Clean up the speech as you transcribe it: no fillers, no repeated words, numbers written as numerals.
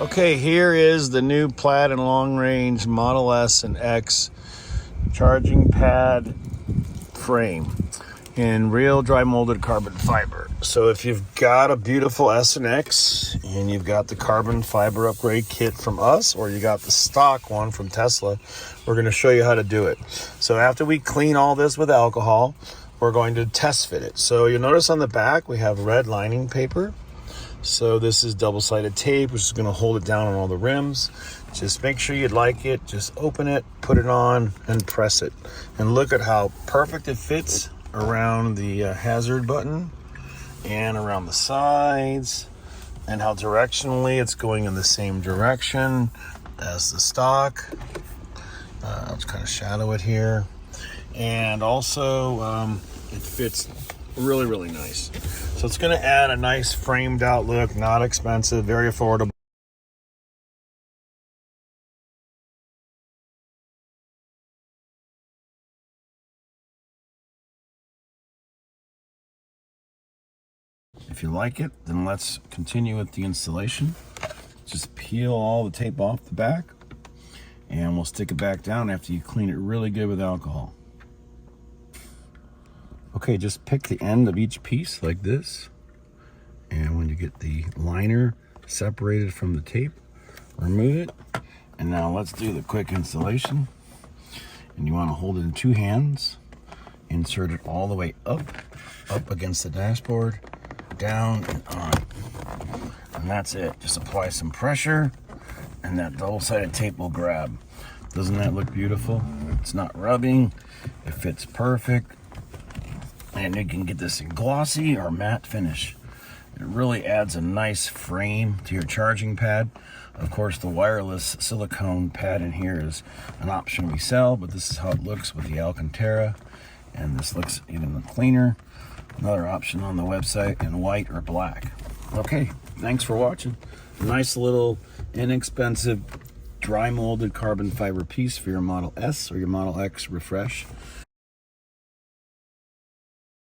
Okay, here is the new Plaid and Long Range Model S and X charging pad frame in real dry molded carbon fiber. So if you've got a beautiful S and X and you've got the carbon fiber upgrade kit from us, or you got the stock one from Tesla, we're going to show you how to do it. So after we clean all this with alcohol, we're going to test fit it. So you'll notice on the back we have red lining paper. So this is double-sided tape, which is going to hold it down on all the rims. Just make sure you like it. Just open it, put it on, and press it. And look at how perfect it fits around the hazard button and around the sides, and how directionally it's going in the same direction as the stock. I'll just kind of shadow it here. And also, it fits really, really nice. So it's going to add a nice framed out look, not expensive, very affordable. If you like it, then let's continue with the installation. Just peel all the tape off the back, and we'll stick it back down after you clean it really good with alcohol. Okay, just pick the end of each piece like this, and when you get the liner separated from the tape, remove it. And now let's do the quick installation. And you want to hold it in two hands, insert it all the way up against the dashboard, down and on. And that's it. Just apply some pressure and that double-sided tape will grab. Doesn't that look beautiful? It's not rubbing, it fits perfect. And you can get this in glossy or matte finish. It really adds a nice frame to your charging pad. Of course, the wireless silicone pad in here is an option we sell, but this is how it looks with the Alcantara. And this looks even cleaner. Another option on the website in white or black. Okay, thanks for watching. Nice little inexpensive dry molded carbon fiber piece for your Model S or your Model X refresh.